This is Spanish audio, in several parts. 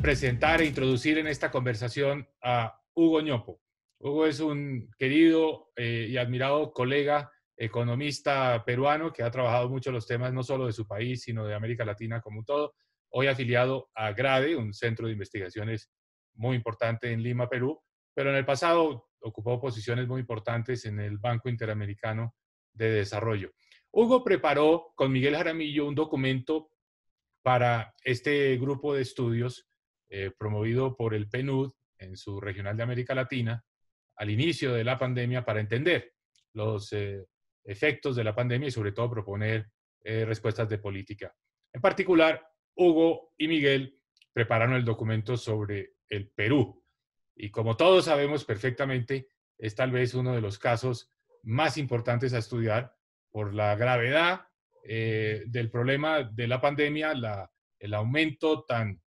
presentar e introducir en esta conversación a Hugo Ñopo. Hugo es un querido y admirado colega economista peruano que ha trabajado mucho los temas no solo de su país, sino de América Latina como un todo. Hoy afiliado a GRADE, un centro de investigaciones muy importante en Lima, Perú, pero en el pasado ocupó posiciones muy importantes en el Banco Interamericano de Desarrollo. Hugo preparó con Miguel Jaramillo un documento para este grupo de estudios promovido por el PNUD en su regional de América Latina al inicio de la pandemia para entender los efectos de la pandemia y sobre todo proponer respuestas de política. En particular, Hugo y Miguel prepararon el documento sobre el Perú. Y como todos sabemos perfectamente, es tal vez uno de los casos más importantes a estudiar por la gravedad del problema de la pandemia, el aumento tan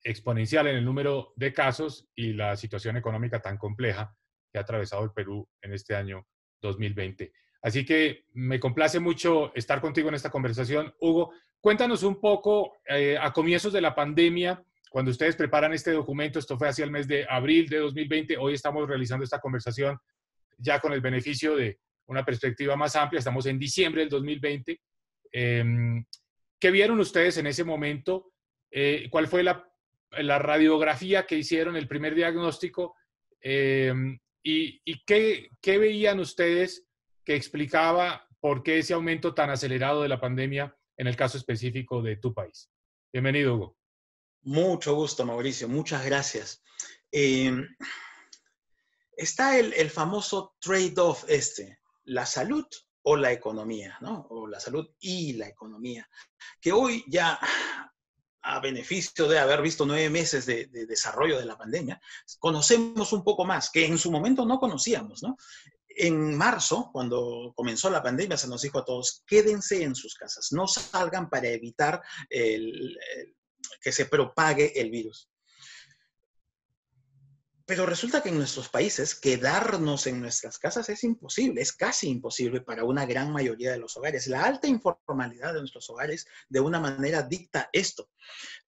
exponencial en el número de casos y la situación económica tan compleja que ha atravesado el Perú en este año 2020. Así que me complace mucho estar contigo en esta conversación. Hugo, cuéntanos un poco a comienzos de la pandemia, cuando ustedes preparan este documento, esto fue hacia el mes de abril de 2020, hoy estamos realizando esta conversación ya con el beneficio de una perspectiva más amplia, estamos en diciembre del 2020. ¿Qué vieron ustedes en ese momento? ¿Cuál fue la radiografía que hicieron, el primer diagnóstico? ¿Y qué veían ustedes que explicaba por qué ese aumento tan acelerado de la pandemia en el caso específico de tu país? Bienvenido, Hugo. Mucho gusto, Mauricio. Muchas gracias. Está el famoso trade-off la salud o la economía, ¿no? O la salud y la economía, que hoy ya, a beneficio de haber visto 9 meses de desarrollo de la pandemia, conocemos un poco más, que en su momento no conocíamos, ¿no? En marzo, cuando comenzó la pandemia, se nos dijo a todos, quédense en sus casas, no salgan para evitar que se propague el virus. Pero resulta que en nuestros países quedarnos en nuestras casas es imposible, es casi imposible para una gran mayoría de los hogares. La alta informalidad de nuestros hogares de una manera dicta esto.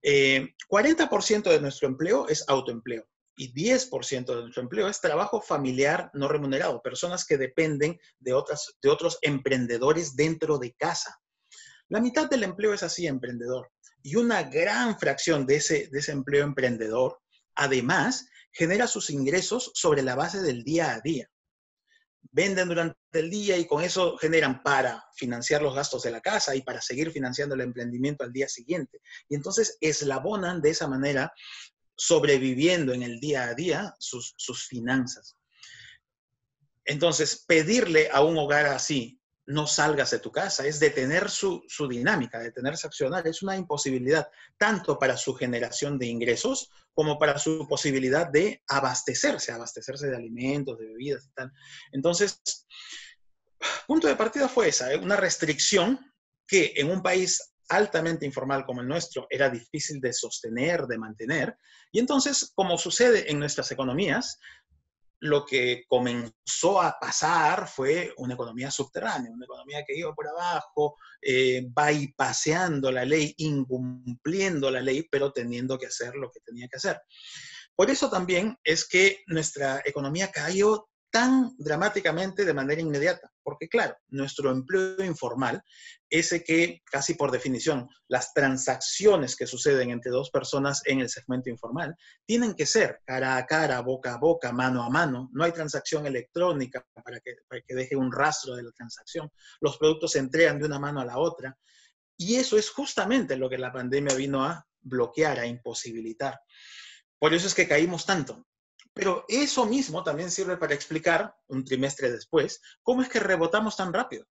40% de nuestro empleo es autoempleo y 10% de nuestro empleo es trabajo familiar no remunerado, personas que dependen de otros emprendedores dentro de casa. La mitad del empleo es así, emprendedor. Y una gran fracción de ese empleo emprendedor, además, genera sus ingresos sobre la base del día a día. Venden durante el día y con eso generan para financiar los gastos de la casa y para seguir financiando el emprendimiento al día siguiente. Y entonces eslabonan de esa manera, sobreviviendo en el día a día sus finanzas. Entonces, pedirle a un hogar así, no salgas de tu casa, es detener su dinámica, detenerse a accionar, es una imposibilidad, tanto para su generación de ingresos como para su posibilidad de abastecerse de alimentos, de bebidas y tal. Entonces, punto de partida fue esa, una restricción que en un país altamente informal como el nuestro era difícil de sostener, de mantener, y entonces, como sucede en nuestras economías, lo que comenzó a pasar fue una economía subterránea, una economía que iba por abajo, bypaseando la ley, incumpliendo la ley, pero teniendo que hacer lo que tenía que hacer. Por eso también es que nuestra economía cayó tan dramáticamente de manera inmediata, porque claro, nuestro empleo informal, ese que casi por definición, las transacciones que suceden entre dos personas en el segmento informal, tienen que ser cara a cara, boca a boca, mano a mano, no hay transacción electrónica para que deje un rastro de la transacción, los productos se entregan de una mano a la otra, y eso es justamente lo que la pandemia vino a bloquear, a imposibilitar. Por eso es que caímos tanto. Pero eso mismo también sirve para explicar, un trimestre después, cómo es que rebotamos tan rápido.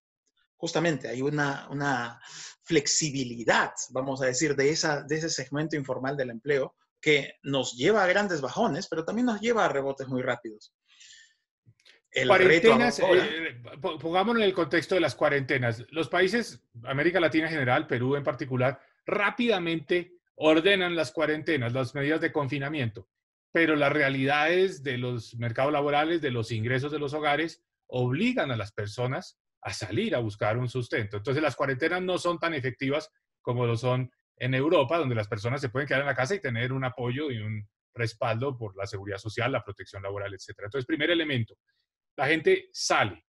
Justamente hay una flexibilidad, vamos a decir, de ese segmento informal del empleo que nos lleva a grandes bajones, pero también nos lleva a rebotes muy rápidos. El Cuarentenas, reto ahora, pongámoslo en el contexto de las cuarentenas. Los países, América Latina en general, Perú en particular, rápidamente ordenan las cuarentenas, las medidas de confinamiento, pero las realidades de los mercados laborales, de los ingresos de los hogares, obligan a las personas a salir a buscar un sustento. Entonces las cuarentenas no son tan efectivas como lo son en Europa, donde las personas se pueden quedar en la casa y tener un apoyo y un respaldo por la seguridad social, la protección laboral, etcétera. Entonces, primer elemento, la gente sale,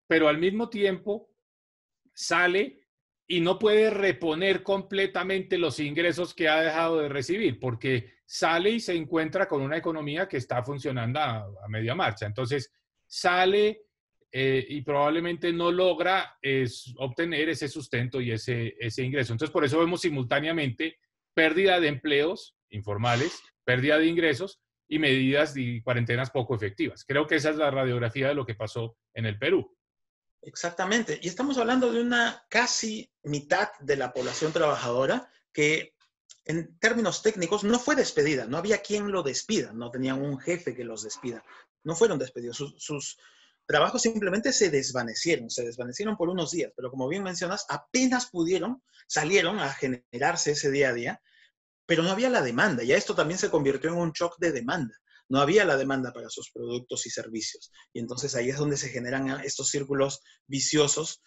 pero al mismo tiempo sale y no puede reponer completamente los ingresos que ha dejado de recibir, porque sale y se encuentra con una economía que está funcionando a media marcha. Entonces, sale y probablemente no logra obtener ese sustento y ese ingreso. Entonces, por eso vemos simultáneamente pérdida de empleos informales, pérdida de ingresos y medidas y cuarentenas poco efectivas. Creo que esa es la radiografía de lo que pasó en el Perú. Exactamente. Y estamos hablando de una casi mitad de la población trabajadora que en términos técnicos no fue despedida, no había quien lo despida, no tenían un jefe que los despida, no fueron despedidos, sus trabajos simplemente se desvanecieron por unos días, pero como bien mencionas, apenas pudieron, salieron a generarse ese día a día, pero no había la demanda, y esto también se convirtió en un shock de demanda. No había la demanda para sus productos y servicios. Y entonces ahí es donde se generan estos círculos viciosos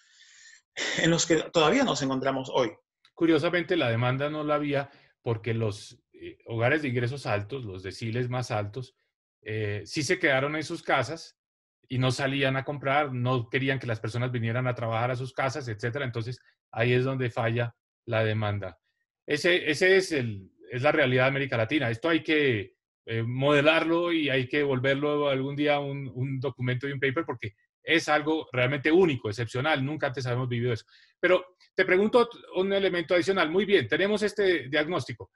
en los que todavía nos encontramos hoy. Curiosamente, la demanda no la había porque los hogares de ingresos altos, los deciles más altos, sí se quedaron en sus casas y no salían a comprar, no querían que las personas vinieran a trabajar a sus casas, etcétera. Entonces, ahí es donde falla la demanda. Ese es la realidad de América Latina. Esto hay que modelarlo y hay que volverlo algún día un documento y un paper porque es algo realmente único, excepcional. Nunca antes habíamos vivido eso. Pero te pregunto un elemento adicional. Muy bien, tenemos este diagnóstico.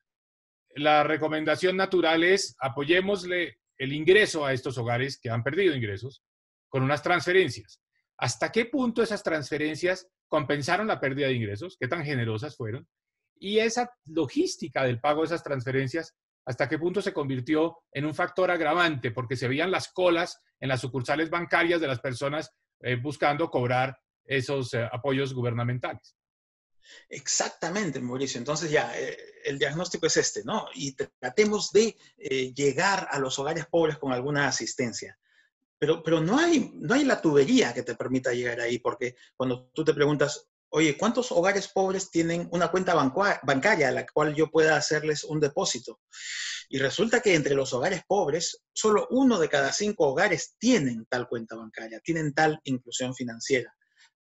La recomendación natural es apoyémosle el ingreso a estos hogares que han perdido ingresos con unas transferencias. ¿Hasta qué punto esas transferencias compensaron la pérdida de ingresos? ¿Qué tan generosas fueron? Y esa logística del pago de esas transferencias, ¿hasta qué punto se convirtió en un factor agravante? Porque se veían las colas en las sucursales bancarias de las personas buscando cobrar esos apoyos gubernamentales. Exactamente, Mauricio. Entonces ya, el diagnóstico es este, ¿no? Y tratemos de llegar a los hogares pobres con alguna asistencia. Pero no hay la tubería que te permita llegar ahí, porque cuando tú te preguntas, oye, ¿cuántos hogares pobres tienen una cuenta bancaria a la cual yo pueda hacerles un depósito? Y resulta que entre los hogares pobres, solo 1 de cada 5 hogares tienen tal cuenta bancaria, tienen tal inclusión financiera.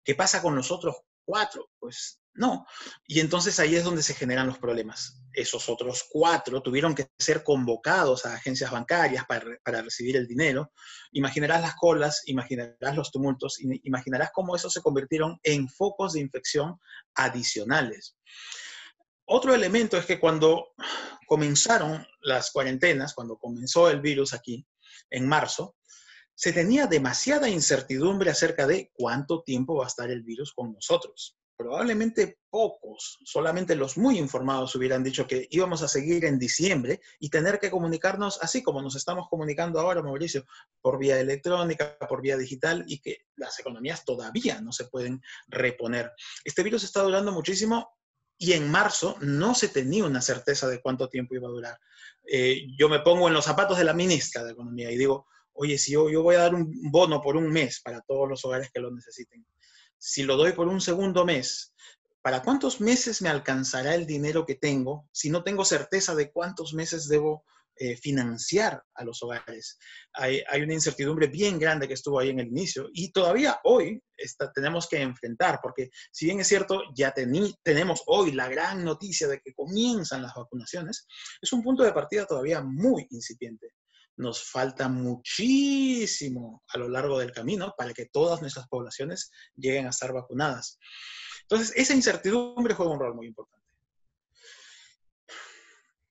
¿Qué pasa con los otros 4? Pues no. Y entonces ahí es donde se generan los problemas. Esos otros 4 tuvieron que ser convocados a agencias bancarias para recibir el dinero. Imaginarás las colas, imaginarás los tumultos, imaginarás cómo eso se convirtieron en focos de infección adicionales. Otro elemento es que cuando comenzaron las cuarentenas, cuando comenzó el virus aquí, en marzo, se tenía demasiada incertidumbre acerca de cuánto tiempo va a estar el virus con nosotros. Probablemente pocos, solamente los muy informados hubieran dicho que íbamos a seguir en diciembre y tener que comunicarnos así como nos estamos comunicando ahora, Mauricio, por vía electrónica, por vía digital, y que las economías todavía no se pueden reponer. Este virus está durando muchísimo y en marzo no se tenía una certeza de cuánto tiempo iba a durar. Yo me pongo en los zapatos de la ministra de Economía y digo, oye, si yo voy a dar un bono por un mes para todos los hogares que lo necesiten, si lo doy por un segundo mes, ¿para cuántos meses me alcanzará el dinero que tengo si no tengo certeza de cuántos meses debo financiar a los hogares? Hay una incertidumbre bien grande que estuvo ahí en el inicio y todavía hoy tenemos que enfrentar, porque si bien es cierto, ya tenemos hoy la gran noticia de que comienzan las vacunaciones, es un punto de partida todavía muy incipiente. Nos falta muchísimo a lo largo del camino para que todas nuestras poblaciones lleguen a estar vacunadas. Entonces, esa incertidumbre juega un rol muy importante.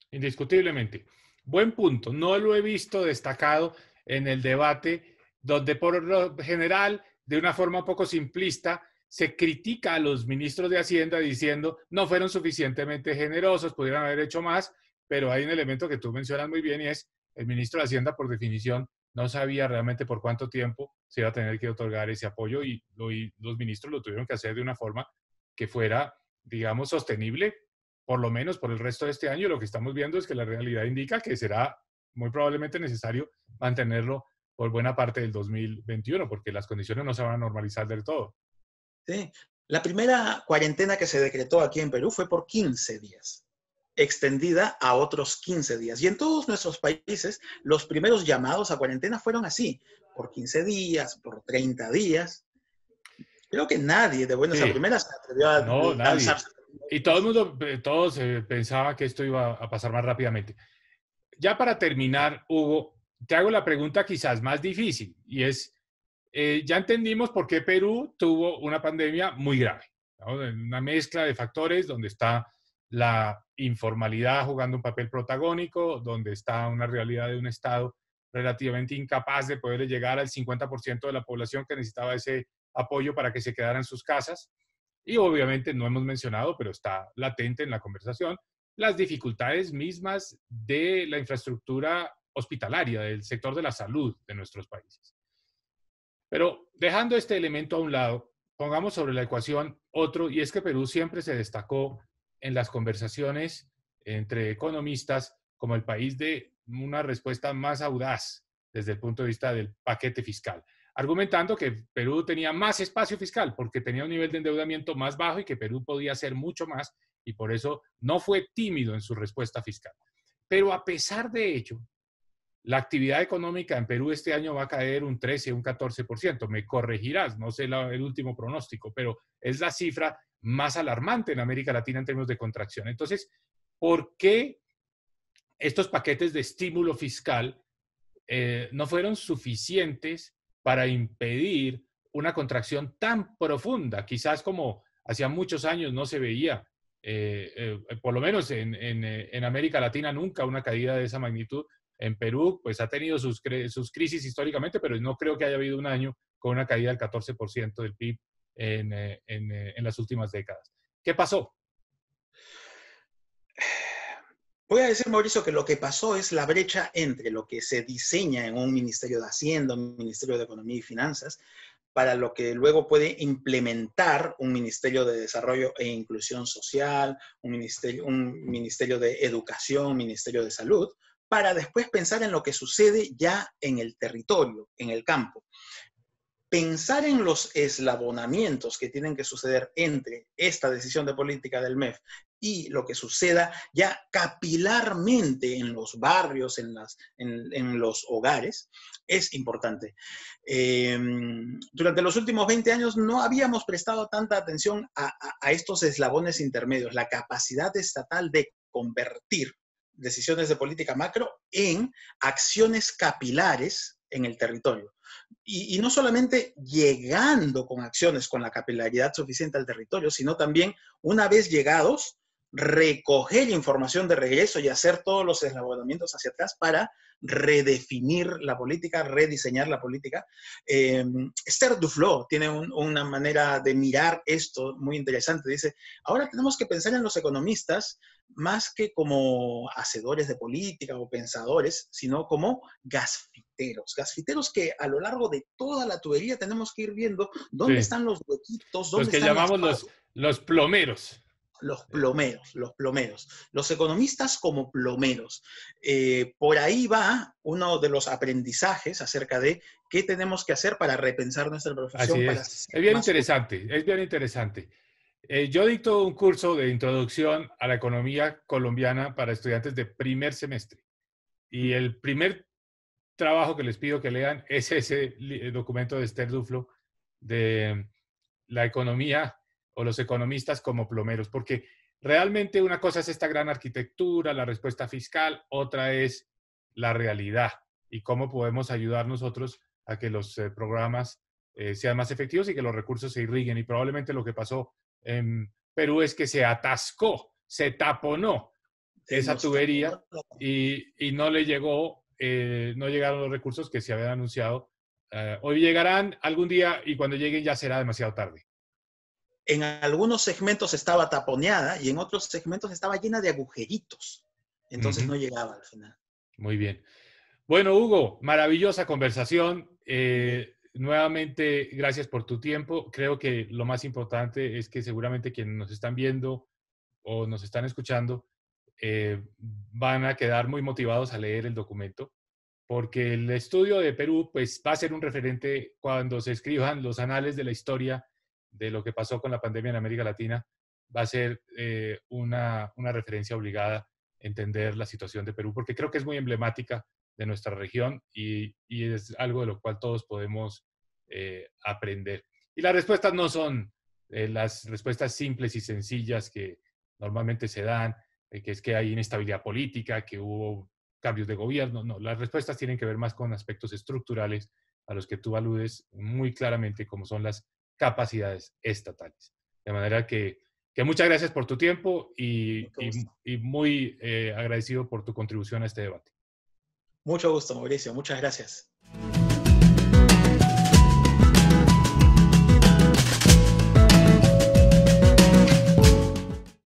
Indiscutiblemente. Buen punto. No lo he visto destacado en el debate, donde por lo general, de una forma un poco simplista, se critica a los ministros de Hacienda diciendo no fueron suficientemente generosos, pudieran haber hecho más, pero hay un elemento que tú mencionas muy bien y es el ministro de Hacienda, por definición, no sabía realmente por cuánto tiempo se iba a tener que otorgar ese apoyo y los ministros lo tuvieron que hacer de una forma que fuera, digamos, sostenible por lo menos por el resto de este año. Lo que estamos viendo es que la realidad indica que será muy probablemente necesario mantenerlo por buena parte del 2021, porque las condiciones no se van a normalizar del todo. Sí. La primera cuarentena que se decretó aquí en Perú fue por 15 días. extendida a otros 15 días. Y en todos nuestros países, los primeros llamados a cuarentena fueron así, por 15 días, por 30 días. Creo que nadie de buenas a Sí, primeras se atrevió a no, nadie. lanzarse. Y todo el mundo, todos pensaba que esto iba a pasar más rápidamente. Ya para terminar, Hugo, te hago la pregunta quizás más difícil y es, ya entendimos por qué Perú tuvo una pandemia muy grave, ¿no? Una mezcla de factores donde está la informalidad jugando un papel protagónico, donde está una realidad de un Estado relativamente incapaz de poder llegar al 50% de la población que necesitaba ese apoyo para que se quedaran en sus casas. Y obviamente no hemos mencionado, pero está latente en la conversación, las dificultades mismas de la infraestructura hospitalaria, del sector de la salud de nuestros países. Pero dejando este elemento a un lado, pongamos sobre la ecuación otro, y es que Perú siempre se destacó en las conversaciones entre economistas como el país de una respuesta más audaz desde el punto de vista del paquete fiscal, argumentando que Perú tenía más espacio fiscal porque tenía un nivel de endeudamiento más bajo y que Perú podía hacer mucho más y por eso no fue tímido en su respuesta fiscal. Pero a pesar de ello, la actividad económica en Perú este año va a caer un 13, un 14%. Me corregirás, no sé el último pronóstico, pero es la cifra más alarmante en América Latina en términos de contracción. Entonces, ¿por qué estos paquetes de estímulo fiscal no fueron suficientes para impedir una contracción tan profunda? Quizás como hacía muchos años no se veía, por lo menos en América Latina, nunca una caída de esa magnitud. En Perú, pues ha tenido sus crisis históricamente, pero no creo que haya habido un año con una caída del 14% del PIB en las últimas décadas. ¿Qué pasó? Voy a decir, Mauricio, que lo que pasó es la brecha entre lo que se diseña en un Ministerio de Hacienda, un Ministerio de Economía y Finanzas, para lo que luego puede implementar un Ministerio de Desarrollo e Inclusión Social, un ministerio de Educación, un Ministerio de Salud, para después pensar en lo que sucede ya en el territorio, en el campo. Pensar en los eslabonamientos que tienen que suceder entre esta decisión de política del MEF y lo que suceda ya capilarmente en los barrios, en los hogares, es importante. Durante los últimos 20 años no habíamos prestado tanta atención a estos eslabones intermedios, la capacidad estatal de convertir decisiones de política macro en acciones capilares en el territorio. Y no solamente llegando con acciones con la capilaridad suficiente al territorio, sino también, una vez llegados, recoger información de regreso y hacer todos los eslabonamientos hacia atrás para redefinir la política, rediseñar la política. Esther Duflo tiene una manera de mirar esto muy interesante. Dice, ahora tenemos que pensar en los economistas más que como hacedores de política o pensadores, sino como gasfiteros. Gasfiteros que a lo largo de toda la tubería tenemos que ir viendo dónde Sí, están los huequitos, los dónde que están las llamamos fallas. los plomeros. Los economistas como plomeros. Por ahí va uno de los aprendizajes acerca de qué tenemos que hacer para repensar nuestra Así profesión, para es. ser Es bien más útil. interesante, es bien interesante. Yo dicto un curso de introducción a la economía colombiana para estudiantes de primer semestre. Y el primer trabajo que les pido que lean es ese documento de Esther Duflo de la economía o los economistas como plomeros, porque realmente una cosa es esta gran arquitectura, la respuesta fiscal, otra es la realidad y cómo podemos ayudar nosotros a que los programas sean más efectivos y que los recursos se irriguen. Y probablemente lo que pasó en Perú es que se atascó, se taponó Se esa nos tapó tubería y no le llegó, no llegaron los recursos que se habían anunciado. Hoy llegarán algún día y cuando lleguen ya será demasiado tarde. en algunos segmentos estaba taponeada y en otros segmentos estaba llena de agujeritos. Entonces Ujú. no llegaba al final. Muy bien. Bueno, Hugo, maravillosa conversación. Nuevamente, gracias por tu tiempo. Creo que lo más importante es que seguramente quienes nos están viendo o nos están escuchando van a quedar muy motivados a leer el documento, porque el estudio de Perú pues, va a ser un referente cuando se escriban los anales de la historia de lo que pasó con la pandemia en América Latina. va a ser una referencia obligada entender la situación de Perú, porque creo que es muy emblemática de nuestra región y es algo de lo cual todos podemos aprender. Y las respuestas no son las respuestas simples y sencillas que normalmente se dan, que es que hay inestabilidad política, que hubo cambios de gobierno. No, las respuestas tienen que ver más con aspectos estructurales a los que tú aludes muy claramente, como son las capacidades estatales. De manera que muchas gracias por tu tiempo Mucho gusto. y muy agradecido por tu contribución a este debate. Mucho gusto, Mauricio. Muchas gracias.